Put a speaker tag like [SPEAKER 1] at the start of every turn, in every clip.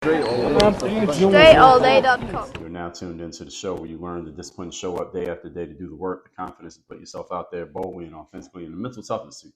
[SPEAKER 1] StrayAllDay.com.
[SPEAKER 2] You're now tuned into the show where you learn the discipline to show up day after day to do the work, the confidence to put yourself out there boldly and offensively, and the mental toughness to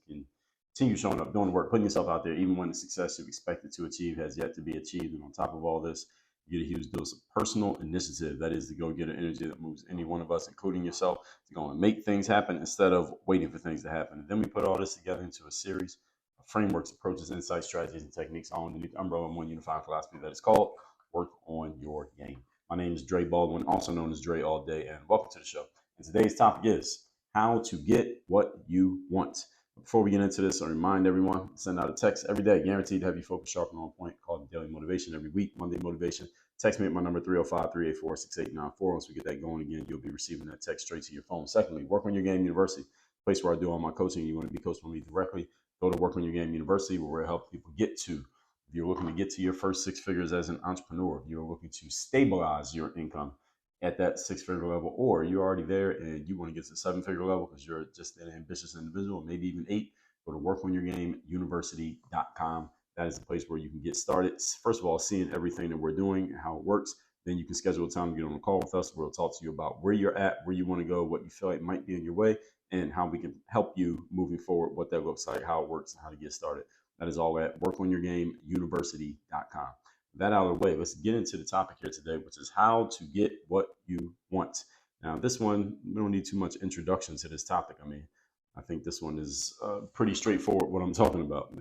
[SPEAKER 2] continue showing up, doing the work, putting yourself out there, even when the success you expected to achieve has yet to be achieved. And on top of all this, you get a huge dose of personal initiative. That is the go-getter energy that moves any one of us, including yourself, to go and make things happen instead of waiting for things to happen. And then we put all this together into a series of frameworks, approaches, insights, strategies, and techniques all underneath the umbrella of one unified philosophy that is called Work on Your Game. My name is Dre Baldwin, also known as Dre All Day, and welcome to the show. And today's topic is how to get what you want. Before we get into this, I remind everyone, send out a text every day, guaranteed to have you focused, sharp, and on point, called Daily Motivation every week, Monday Motivation. Text me at my number 305-384-6894. Once we get that going again, you'll be receiving that text straight to your phone. Secondly, Work on Your Game University, place where I do all my coaching. You want to be coached by me directly, go to Work on Your Game University, where we'll help people get to. If you're looking to get to your first six figures as an entrepreneur, if you're looking to stabilize your income at that six-figure level, or you're already there and you want to get to the seven-figure level because you're just an ambitious individual, maybe even eight, go to workonyourgameuniversity.com. That is the place where you can get started. First of all, seeing everything that we're doing and how it works. Then you can schedule a time to get on a call with us. We'll talk to you about where you're at, where you want to go, what you feel like might be in your way, and how we can help you moving forward, what that looks like, how it works, and how to get started. That is all at workonyourgameuniversity.com. That out of the way, let's get into the topic here today, which is how to get what you want. Now, this one, we don't need too much introduction to this topic. I mean, I think this one is pretty straightforward what I'm talking about.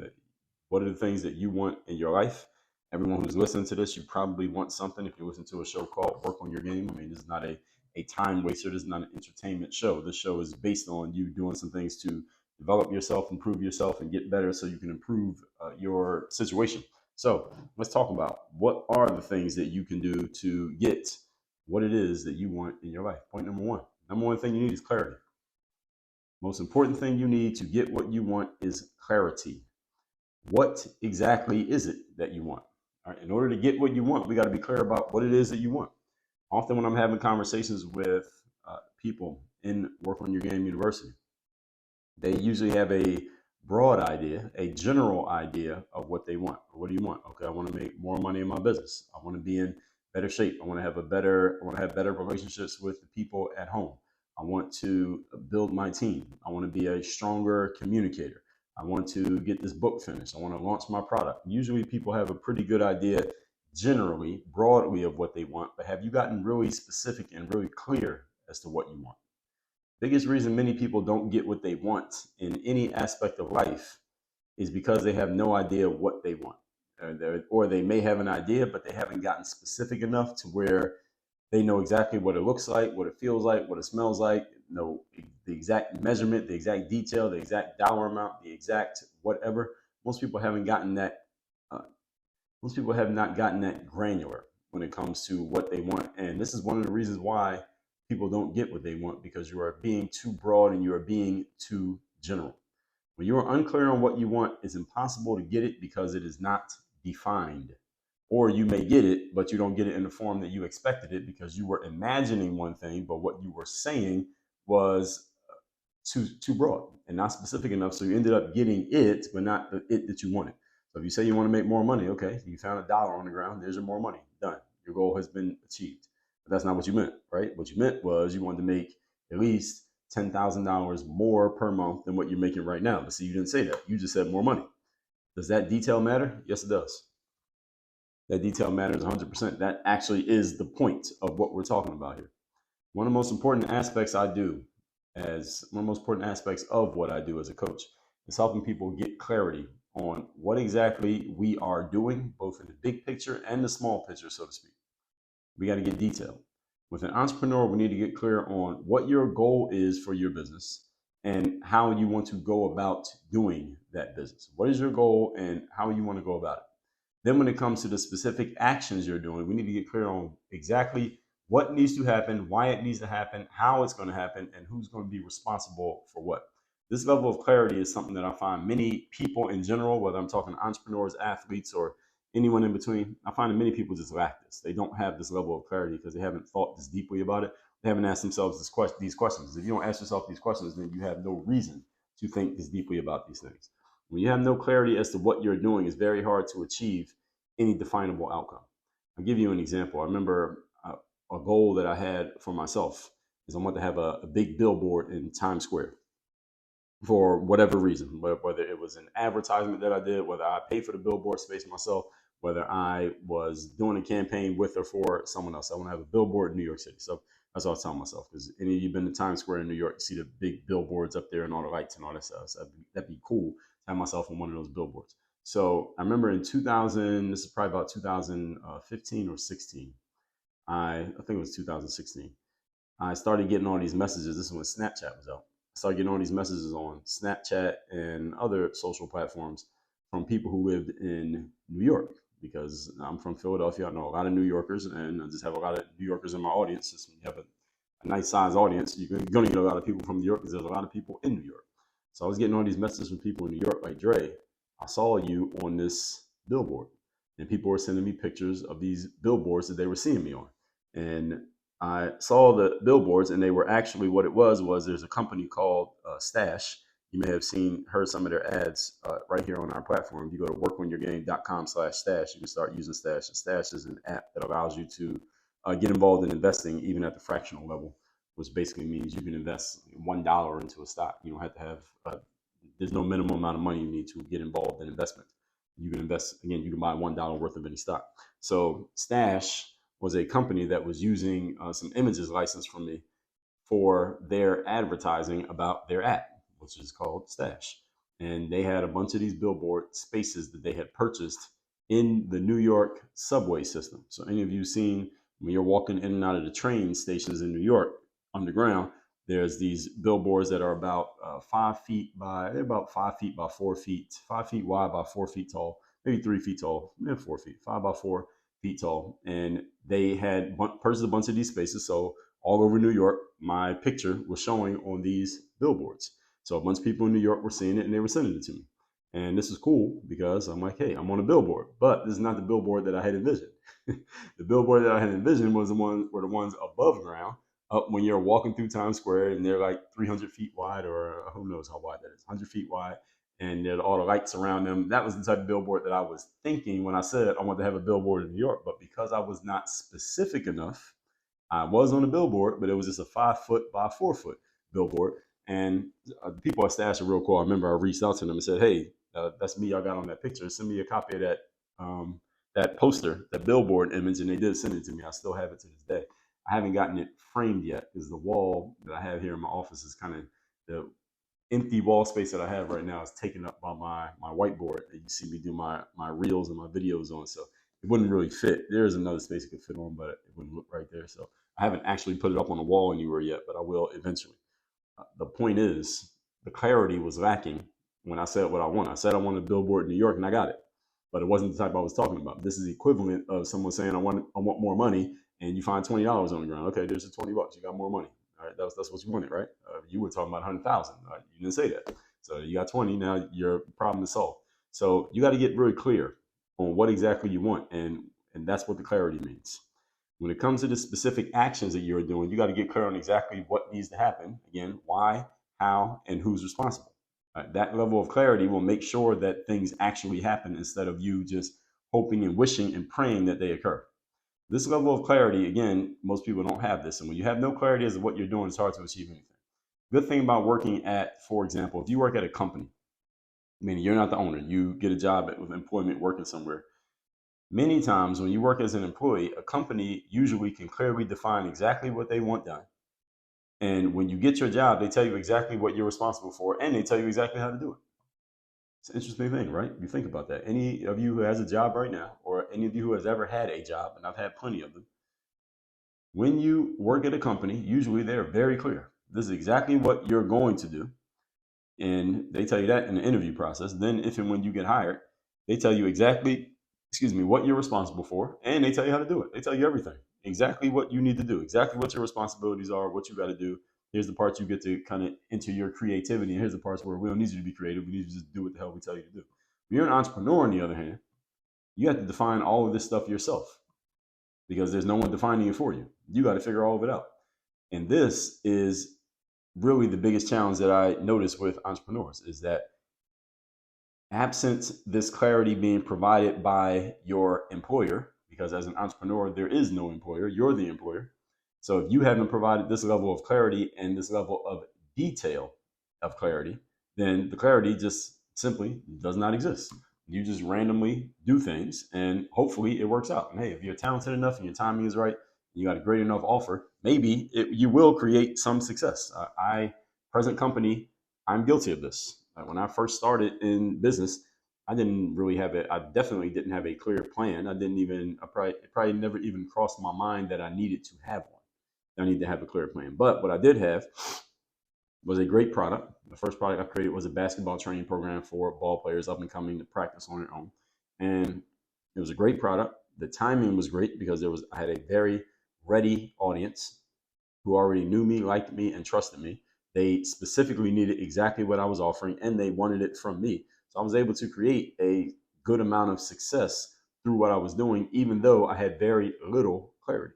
[SPEAKER 2] What are the things that you want in your life? Everyone who's listening to this, you probably want something. If you listen to a show called Work on Your Game, I mean, this is not a time waster. This is not an entertainment show. This show is based on you doing some things to develop yourself, improve yourself, and get better so you can improve your situation. So let's talk about what are the things that you can do to get what it is that you want in your life. Point number one. Number one thing you need is clarity. Most important thing you need to get what you want is clarity. What exactly is it that you want? All right, in order to get what you want, we got to be clear about what it is that you want. Often when I'm having conversations with people in Work on Your Game University, they usually have a broad idea, a general idea of what they want. What do you want? Okay, I want to make more money in my business. I want to be in better shape. I want to have better relationships with the people at home. I want to build my team. I want to be a stronger communicator. I want to get this book finished. I want to launch my product. Usually people have a pretty good idea generally, broadly of what they want, but have you gotten really specific and really clear as to what you want? Biggest reason many people don't get what they want in any aspect of life is because they have no idea what they want. Or they may have an idea, but they haven't gotten specific enough to where they know exactly what it looks like, what it feels like, what it smells like, know the exact measurement, the exact detail, the exact dollar amount, the exact whatever. Most people haven't gotten that. Most people have not gotten that granular when it comes to what they want. And this is one of the reasons why people don't get what they want, because you are being too broad and you are being too general. When you are unclear on what you want, it's impossible to get it because it is not defined. Or you may get it, but you don't get it in the form that you expected it because you were imagining one thing, but what you were saying was too broad and not specific enough. So you ended up getting it, but not the it that you wanted. So if you say you want to make more money, okay, you found $1 on the ground, there's your more money, done. Your goal has been achieved. But that's not what you meant, right? What you meant was you wanted to make at least $10,000 more per month than what you're making right now. But see, you didn't say that. You just said more money. Does that detail matter? Yes, it does. That detail matters 100%. That actually is the point of what we're talking about here. One of the most important aspects of what I do as a coach is helping people get clarity on what exactly we are doing, both in the big picture and the small picture, so to speak. We got to get detailed. With an entrepreneur, we need to get clear on what your goal is for your business and how you want to go about doing that business. What is your goal and how you want to go about it? Then when it comes to the specific actions you're doing, we need to get clear on exactly what needs to happen, why it needs to happen, how it's going to happen, and who's going to be responsible for what. This level of clarity is something that I find many people in general, whether I'm talking entrepreneurs, athletes, or anyone in between, I find that many people just lack this. They don't have this level of clarity because they haven't thought this deeply about it. They haven't asked themselves these questions. If you don't ask yourself these questions, then you have no reason to think this deeply about these things. When you have no clarity as to what you're doing, it's very hard to achieve any definable outcome. I'll give you an example. I remember a goal that I had for myself is I want to have a big billboard in Times Square for whatever reason, whether it was an advertisement that I did, whether I paid for the billboard space myself, whether I was doing a campaign with or for someone else. I want to have a billboard in New York City. So that's what I was telling myself. Because any of you been to Times Square in New York, you see the big billboards up there and all the lights and all that stuff. So that'd be cool to have myself on one of those billboards. So I remember in 2000, this is probably about 2015 or 16. I think it was 2016. I started getting all these messages. This is when Snapchat was out. I started getting all these messages on Snapchat and other social platforms from people who lived in New York, because I'm from Philadelphia. I know a lot of New Yorkers, and I just have a lot of New Yorkers in my audience. Just when you have a nice size audience, you're going to get a lot of people from New York because there's a lot of people in New York. So I was getting all these messages from people in New York like, Dre, I saw you on this billboard. And people were sending me pictures of these billboards that they were seeing me on. And I saw the billboards, and they were actually, what it was there's a company called Stash. You may have heard some of their ads right here on our platform. If you go to workonyourgame.com/stash, you can start using Stash. And Stash is an app that allows you to get involved in investing even at the fractional level, which basically means you can invest $1 into a stock. You don't have to have, there's no minimum amount of money you need to get involved in investment. You can invest, again, you can buy $1 worth of any stock. So Stash was a company that was using some images licensed from me for their advertising about their app, which is called Stash. And they had a bunch of these billboard spaces that they had purchased in the New York subway system. So any of you seen when you're walking in and out of the train stations in New York underground, there's these billboards that are about 5 feet by, they're about 5 feet by 4 feet, 5 feet wide by 4 feet tall, maybe 3 feet tall, maybe 4 feet, 5 by 4 feet tall. And they had purchased a bunch of these spaces. So all over New York, my picture was showing on these billboards. So a bunch of people in New York were seeing it and they were sending it to me. And this is cool because I'm like, hey, I'm on a billboard, but this is not the billboard that I had envisioned. The billboard that I had envisioned were the ones above ground, up when you're walking through Times Square, and they're like 300 feet wide, or who knows how wide that is, 100 feet wide, and there are all the lights around them. That was the type of billboard that I was thinking when I said I wanted to have a billboard in New York. But because I was not specific enough, I was on a billboard, but it was just a 5 foot by 4 foot billboard. And the people at Stash are real cool. I remember I reached out to them and said, hey, that's me y'all got on that picture. Send me a copy of that poster, that billboard image. And they did send it to me. I still have it to this day. I haven't gotten it framed yet because the wall that I have here in my office is kind of, the empty wall space that I have right now is taken up by my whiteboard that you see me do my reels and my videos on. So it wouldn't really fit. There is another space it could fit on, but it wouldn't look right there. So I haven't actually put it up on the wall anywhere yet, but I will eventually. The point is, the clarity was lacking when I said what I want. I said I wanted a billboard in New York, and I got it, but it wasn't the type I was talking about. This is the equivalent of someone saying I want more money, and you find $20 on the ground. Okay, there's the $20. You got more money. All right, that's what you wanted, right? You were talking about 100,000. Right? You didn't say that. So you got 20. Now your problem is solved. So you got to get really clear on what exactly you want, and that's what the clarity means. When it comes to the specific actions that you're doing, you got to get clear on exactly what needs to happen. Again, why, how, and who's responsible. That level of clarity will make sure that things actually happen instead of you just hoping and wishing and praying that they occur. This level of clarity, again, most people don't have this. And when you have no clarity as to what you're doing, it's hard to achieve anything. Good thing about working at, for example, if you work at a company, meaning you're not the owner, you get a job with employment working somewhere. Many times when you work as an employee, a company usually can clearly define exactly what they want done. And when you get your job, they tell you exactly what you're responsible for, and they tell you exactly how to do it. It's an interesting thing, right? You think about that. Any of you who has a job right now, or any of you who has ever had a job, and I've had plenty of them, when you work at a company, usually they're very clear. This is exactly what you're going to do. And they tell you that in the interview process. Then if and when you get hired, they tell you exactly, what you're responsible for, and they tell you how to do it. They tell you everything, exactly what you need to do, exactly what your responsibilities are, what you got to do. Here's the parts you get to kind of enter your creativity, and here's the parts where we don't need you to be creative. We need you to just do what the hell we tell you to do. When you're an entrepreneur, on the other hand, you have to define all of this stuff yourself because there's no one defining it for you. You got to figure all of it out. And this is really the biggest challenge that I notice with entrepreneurs is that absent this clarity being provided by your employer, because as an entrepreneur, there is no employer. You're the employer. So if you haven't provided this level of clarity and this level of detail of clarity, then the clarity just simply does not exist. You just randomly do things and hopefully it works out. And hey, if you're talented enough and your timing is right, you got a great enough offer, maybe you will create some success. Present company, I'm guilty of this. When I first started in business, I didn't really have it. I definitely didn't have a clear plan. It probably never even crossed my mind that I needed to have one. I need to have a clear plan. But what I did have was a great product. The first product I created was a basketball training program for ball players up and coming to practice on their own. And it was a great product. The timing was great because I had a very ready audience who already knew me, liked me, and trusted me. They specifically needed exactly what I was offering and they wanted it from me. So I was able to create a good amount of success through what I was doing, even though I had very little clarity.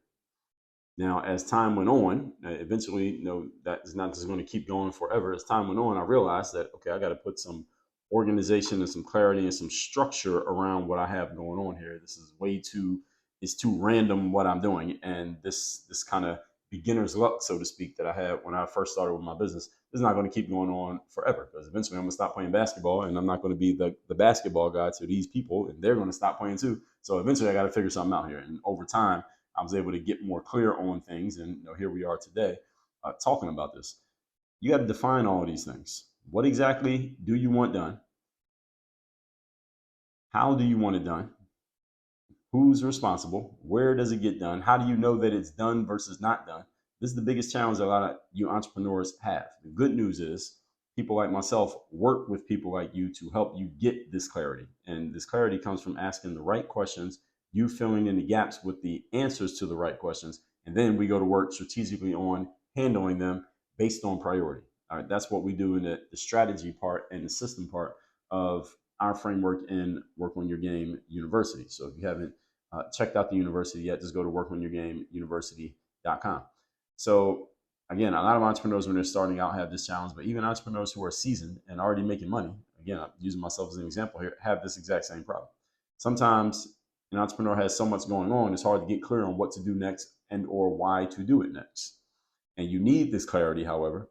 [SPEAKER 2] Now, as time went on, eventually, that is not just going to keep going forever. As time went on, I realized that, okay, I got to put some organization and some clarity and some structure around what I have going on here. This is it's too random what I'm doing. And this kind of beginner's luck, so to speak, that I had when I first started with my business is not going to keep going on forever, because eventually I'm going to stop playing basketball and I'm not going to be the basketball guy to these people and they're going to stop playing too. So eventually I got to figure something out here. And over time, I was able to get more clear on things. And here we are today talking about this. You got to define all of these things. What exactly do you want done? How do you want it done? Who's responsible? Where does it get done? How do you know that it's done versus not done? This is the biggest challenge that a lot of you entrepreneurs have. The good news is people like myself work with people like you to help you get this clarity. And this clarity comes from asking the right questions, you filling in the gaps with the answers to the right questions. And then we go to work strategically on handling them based on priority. All right, that's what we do in the strategy part and the system part of our framework in Work on Your Game University. So if you haven't checked out the university yet, just go to workonyourgameuniversity.com. So again, a lot of entrepreneurs when they're starting out have this challenge, but even entrepreneurs who are seasoned and already making money, again, I'm using myself as an example here, have this exact same problem. Sometimes an entrepreneur has so much going on, it's hard to get clear on what to do next and or why to do it next. And you need this clarity, however,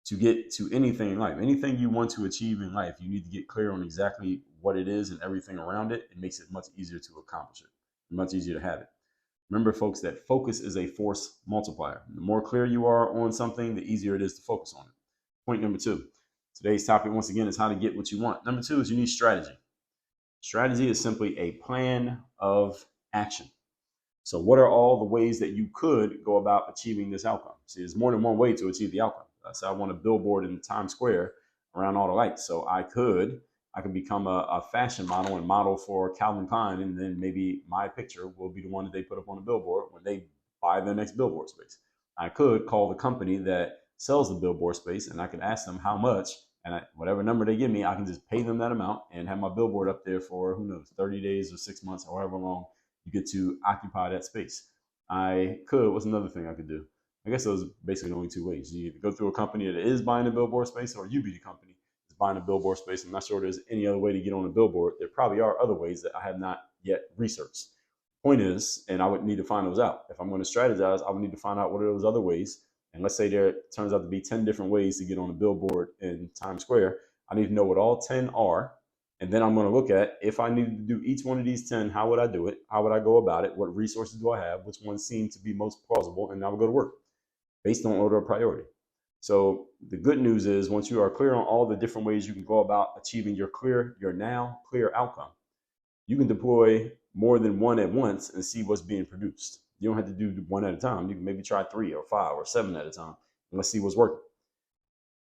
[SPEAKER 2] to get to anything in life. Anything you want to achieve in life, you need to get clear on exactly what it is and everything around it. It makes it much easier to accomplish it, much easier to have it. Remember, folks, that focus is a force multiplier. The more clear you are on something, the easier it is to focus on it. Point number 2. Today's topic, once again, is how to get what you want. Number 2 is you need strategy. Strategy is simply a plan of action. So what are all the ways that you could go about achieving this outcome? See, there's more than one way to achieve the outcome. So I want a billboard in Times Square around all the lights. So I could become a fashion model and model for Calvin Klein, and then maybe my picture will be the one that they put up on the billboard when they buy their next billboard space. I could call the company that sells the billboard space and I could ask them how much, and whatever number they give me, I can just pay them that amount and have my billboard up there for, who knows, 30 days or 6 months, however long you get to occupy that space. What's another thing I could do? I guess those are basically the only 2 ways. You either go through a company that is buying a billboard space, or you be the company that's buying a billboard space. I'm not sure there's any other way to get on a billboard. There probably are other ways that I have not yet researched. Point is, and I would need to find those out. If I'm going to strategize, I would need to find out what are those other ways. And let's say there turns out to be 10 different ways to get on a billboard in Times Square. I need to know what all 10 are. And then I'm going to look at, if I needed to do each one of these 10, how would I do it? How would I go about it? What resources do I have? Which ones seem to be most plausible? And I would go to work based on order of priority. So the good news is, once you are clear on all the different ways you can go about achieving your now clear outcome, you can deploy more than one at once and see what's being produced. You don't have to do one at a time. You can maybe try 3 or 5 or 7 at a time, and let's see what's working.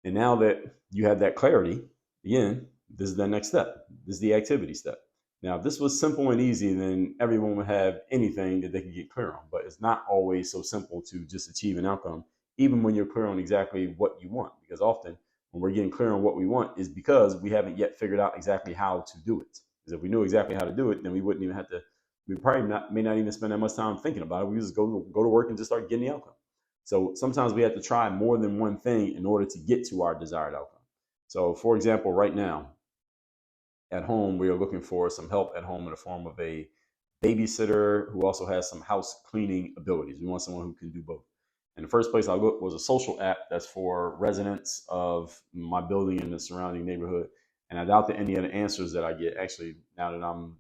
[SPEAKER 2] And now that you have that clarity, again, this is the next step. This is the activity step. Now, if this was simple and easy, then everyone would have anything that they can get clear on. But it's not always so simple to just achieve an outcome, even when you're clear on exactly what you want. Because often when we're getting clear on what we want is because we haven't yet figured out exactly how to do it. Because if we knew exactly how to do it, then we wouldn't even have to, we may not even spend that much time thinking about it. We just go to work and just start getting the outcome. So sometimes we have to try more than one thing in order to get to our desired outcome. So for example, right now, at home, we are looking for some help at home in the form of a babysitter who also has some house cleaning abilities. We want someone who can do both. And the first place I looked was a social app that's for residents of my building and the surrounding neighborhood. And I doubt that any of the answers that I get, actually, now that I'm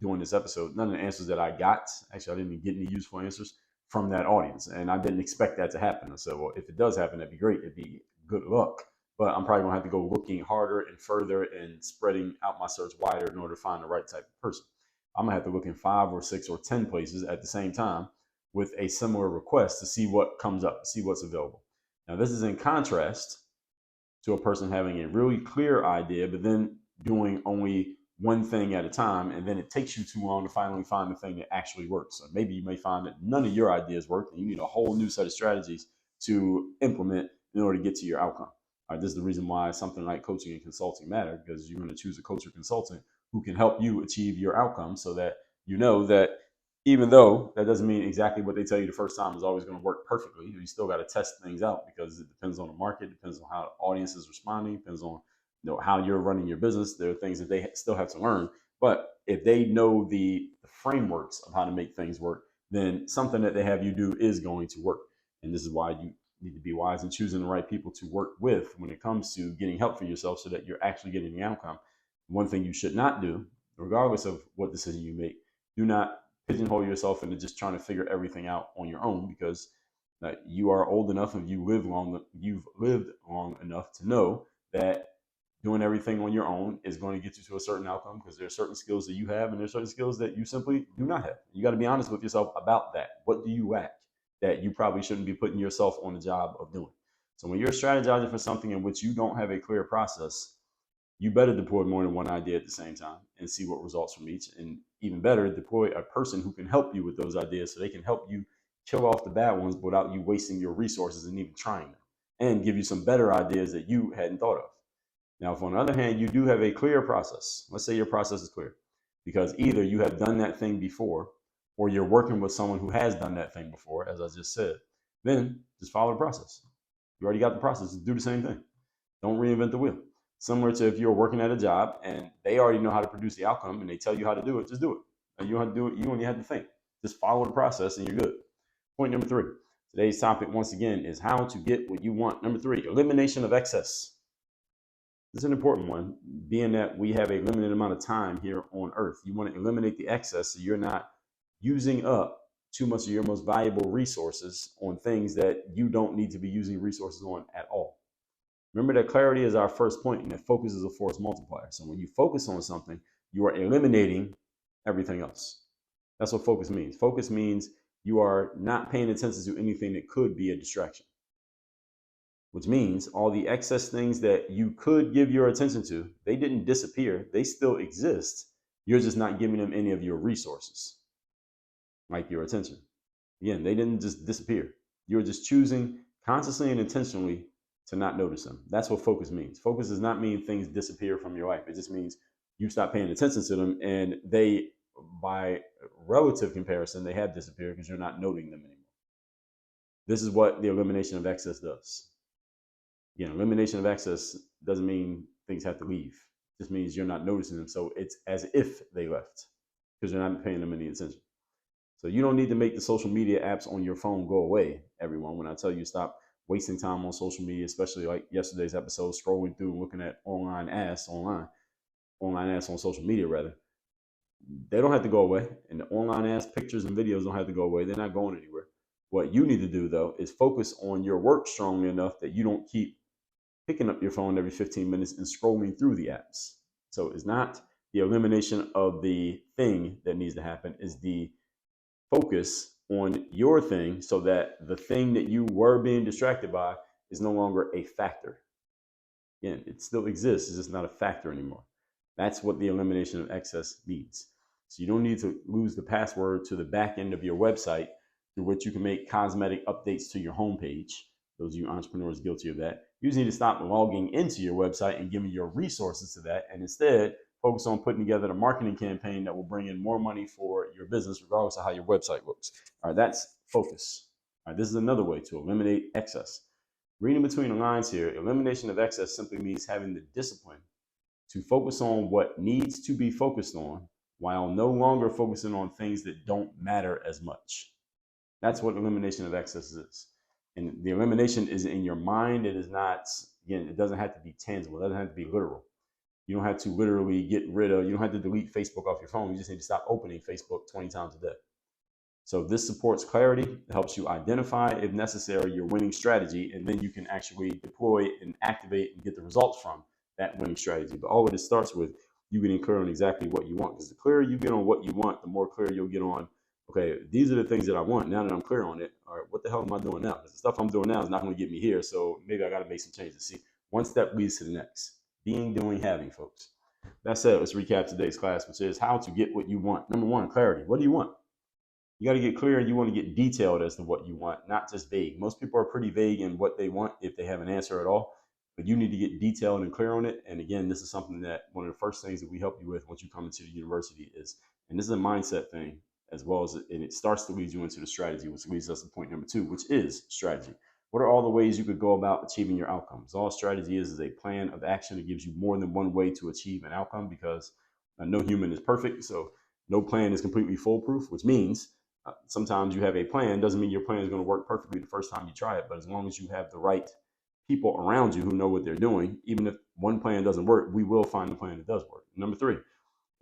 [SPEAKER 2] doing this episode, none of the answers that I got, actually, I didn't even get any useful answers from that audience. And I didn't expect that to happen. I said, well, if it does happen, that'd be great. It'd be good luck. But I'm probably going to have to go looking harder and further and spreading out my search wider in order to find the right type of person. I'm going to have to look in 5 or 6 or 10 places at the same time with a similar request to see what comes up, see what's available. Now, this is in contrast to a person having a really clear idea, but then doing only one thing at a time, and then it takes you too long to finally find the thing that actually works. So maybe you may find that none of your ideas work, and you need a whole new set of strategies to implement in order to get to your outcome. All right, this is the reason why something like coaching and consulting matter, because you're going to choose a coach or consultant who can help you achieve your outcome, so that you know that even though that doesn't mean exactly what they tell you the first time is always going to work perfectly, you still got to test things out, because it depends on the market, depends on how the audience is responding, depends on how you're running your business. There are things that they still have to learn. But if they know the frameworks of how to make things work, then something that they have you do is going to work. And this is why you need to be wise in choosing the right people to work with when it comes to getting help for yourself, so that you're actually getting the outcome. One thing you should not do, regardless of what decision you make, do not pigeonhole yourself into just trying to figure everything out on your own, because you are old enough and you've lived long enough to know that doing everything on your own is going to get you to a certain outcome, because there are certain skills that you have and there's certain skills that you simply do not have. You got to be honest with yourself about that. What do you lack that you probably shouldn't be putting yourself on the job of doing? So when you're strategizing for something in which you don't have a clear process, you better deploy more than one idea at the same time and see what results from each. And even better, deploy a person who can help you with those ideas, so they can help you kill off the bad ones without you wasting your resources and even trying them, and give you some better ideas that you hadn't thought of. Now, if on the other hand, you do have a clear process, let's say your process is clear, because either you have done that thing before, or you're working with someone who has done that thing before, as I just said, then just follow the process. You already got the process, do the same thing. Don't reinvent the wheel. Similar to if you're working at a job and they already know how to produce the outcome and they tell you how to do it, just do it. And you don't have to do it, you only have to think. Just follow the process and you're good. Point number 3. Today's topic, once again, is how to get what you want. Number 3, elimination of excess. This is an important one, being that we have a limited amount of time here on earth. You want to eliminate the excess so you're not using up too much of your most valuable resources on things that you don't need to be using resources on at all. Remember that clarity is our first point, and that focus is a force multiplier. So when you focus on something, you are eliminating everything else. That's what focus means. Focus means you are not paying attention to anything that could be a distraction, which means all the excess things that you could give your attention to, they didn't disappear. They still exist. You're just not giving them any of your resources, like your attention. Again, they didn't just disappear. You're just choosing consciously and intentionally to not notice them. That's what focus means. Focus does not mean things disappear from your life. It just means you stop paying attention to them, and they, by relative comparison, they have disappeared because you're not noting them anymore. This is what the elimination of excess does. Again, elimination of excess doesn't mean things have to leave. It just means you're not noticing them. So it's as if they left, because you're not paying them any attention. So you don't need to make the social media apps on your phone go away, everyone. When I tell you stop wasting time on social media, especially like yesterday's episode, scrolling through and looking at online ass on social media rather, they don't have to go away. And the online ass pictures and videos don't have to go away. They're not going anywhere. What you need to do though is focus on your work strongly enough that you don't keep picking up your phone every 15 minutes and scrolling through the apps. So it's not the elimination of the thing that needs to happen, is the focus on your thing, so that the thing that you were being distracted by is no longer a factor. Again, it still exists, it's just not a factor anymore. That's what the elimination of excess means. So you don't need to lose the password to the back end of your website through which you can make cosmetic updates to your homepage. Those of you entrepreneurs guilty of that. You just need to stop logging into your website and giving your resources to that, and instead focus on putting together a marketing campaign that will bring in more money for your business, regardless of how your website looks. All right, that's focus. All right, this is another way to eliminate excess. Reading between the lines here, elimination of excess simply means having the discipline to focus on what needs to be focused on while no longer focusing on things that don't matter as much. That's what elimination of excess is. And the elimination is in your mind. It is not, again, it doesn't have to be tangible. It doesn't have to be literal. You don't have to literally get rid of, you don't have to delete Facebook off your phone. You just need to stop opening Facebook 20 times a day. So this supports clarity. It helps you identify, if necessary, your winning strategy, and then you can actually deploy and activate and get the results from that winning strategy. But all of this starts with you getting clear on exactly what you want. Because the clearer you get on what you want, the more clear you'll get on, okay, these are the things that I want. Now that I'm clear on it, all right, what the hell am I doing now? Because the stuff I'm doing now is not going to get me here. So maybe I got to make some changes. See, one step leads to the next. Being, doing, having, folks. That said, let's recap today's class, which is how to get what you want. Number one, clarity. What do you want? You got to get clear and you want to get detailed as to what you want, not just vague. Most people are pretty vague in what they want if they have an answer at all, but you need to get detailed and clear on it. And again, this is something that one of the first things that we help you with once you come into the university is, and this is a mindset thing as well as, and it starts to lead you into the strategy, which leads us to point number two, which is strategy. What are all the ways you could go about achieving your outcomes? All strategy is a plan of action. It gives you more than one way to achieve an outcome because no human is perfect. So no plan is completely foolproof, which means sometimes you have a plan. Doesn't mean your plan is going to work perfectly the first time you try it, but as long as you have the right people around you who know what they're doing, even if one plan doesn't work, we will find a plan that does work. Number three,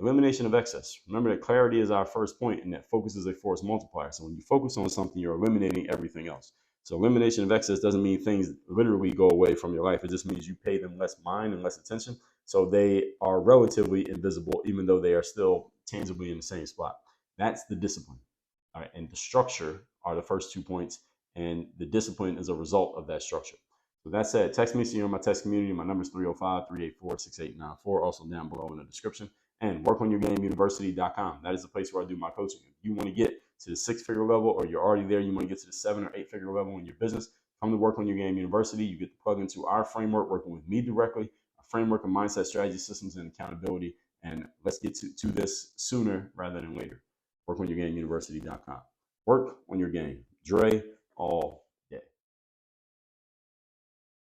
[SPEAKER 2] elimination of excess. Remember that clarity is our first point and that focus is a force multiplier. So when you focus on something, you're eliminating everything else. So elimination of excess doesn't mean things literally go away from your life. It just means you pay them less mind and less attention. So they are relatively invisible, even though they are still tangibly in the same spot. That's the discipline. All right, and the structure are the first 2 points, and the discipline is a result of that structure. So that said, text me so you're in my text community. My number is 305-384-6894, also down below in the description. And workonyourgameuniversity.com. That is the place where I do my coaching. If you want to get to the 6-figure level or you're already there, you want to get to the 7 or 8-figure level in your business, come to Work on Your Game University. You get to plug into our framework, working with me directly, a framework of mindset, strategy, systems, and accountability. And let's get to this sooner rather than later. Workonyourgameuniversity.com. Work on your game. Dre, all